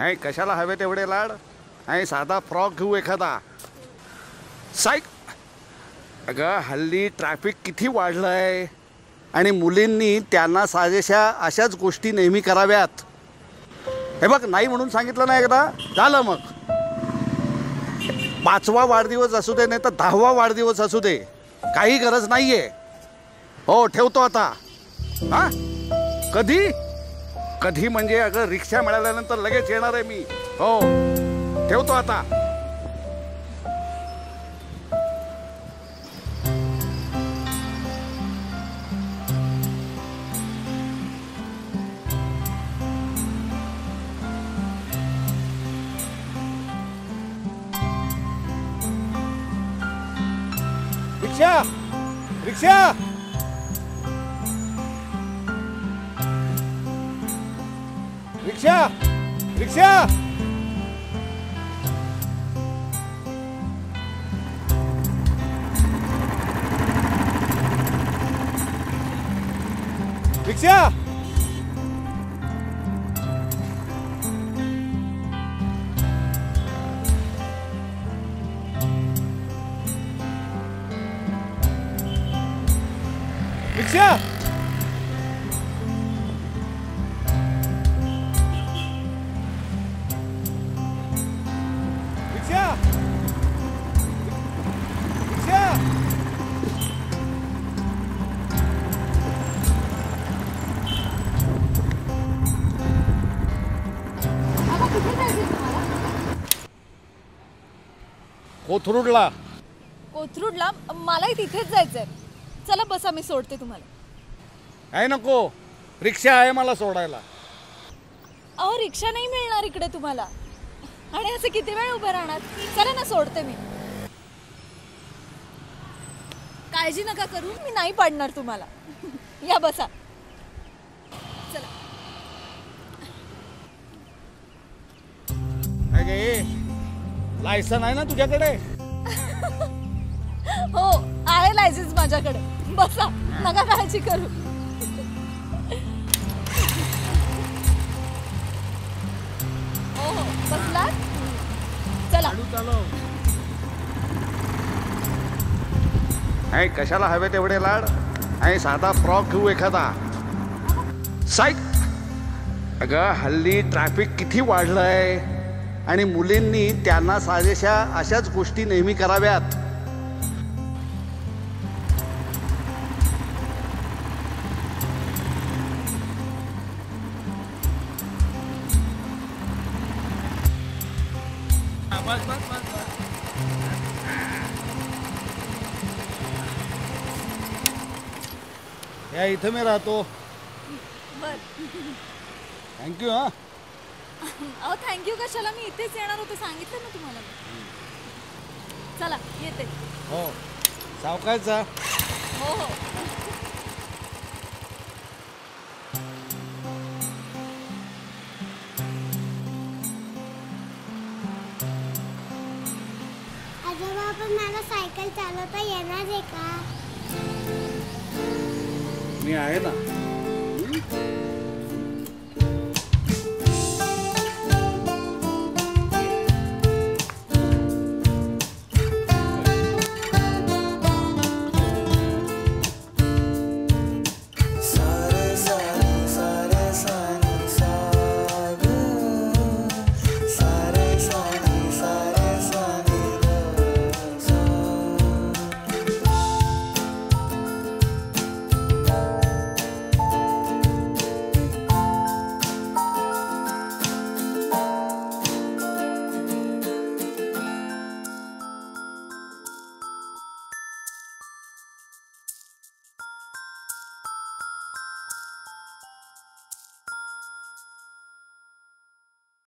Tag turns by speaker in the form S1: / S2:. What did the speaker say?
S1: आहे कशाला हवे तेवढे लाड आहे साधा फ्रॉक घेऊ एखादा साईक अगं हल्ली ट्रॅफिक किती वाढलंय आणि मुलींनी त्यांना साजेशा अशाच गोष्टी नेहमी कराव्यात हे बघ नाही म्हणून सांगितलं ना एकदा झालं मग 5वा वाढदिवस असू दे नाही तर 10वा वाढदिवस असू दे काही गरज नाहीये हो ठेवतो आता हा कधी कधी म्हणजे अगं रिक्षा मिळाल्यानंतर लगेच येणार आहे मी हो ठेवतो आता रिक्षा रिक्षा रिक्षा रिक्षा रिक्षा रिक्षा कोथरूडला
S2: कोथरूडला मलाही तिथेच जायचंय चला बसा मी सोडते तुम्हाला
S1: आहे नको रिक्षा आहे मला सोडायला
S2: अहो रिक्षा नाही मिळणार इकडे तुम्हाला आणि असं किती वेळ उभं राहणार चला ना सोडते मी काळजी नका करू मी नाही पाडणार तुम्हाला या बसा चला
S1: लायसन आहे ना तुझ्याकडे
S2: हो आहे लायसन्स माझ्याकडे बसा नका काळजी करू हो हो बसला चला
S1: आहे कशाला हवे तेवढे लाड आहे साधा फ्रॉक घेऊ एखादा साईक अगं हल्ली ट्रॅफिक किती वाढलंय आणि मुलींनी त्यांना साजेशा अशाच गोष्टी नेहमी कराव्यात या इथं मी राहतो थँक्यू हा
S2: अहो थँक्यू कशाला मी इथेच येणार होते सांगितलं ना तुम्हाला चला येते
S1: हो सावकाशचा
S2: हो हो
S3: आजोबा पण मला सायकल चालवता येणार आहे का
S1: मी आहे ना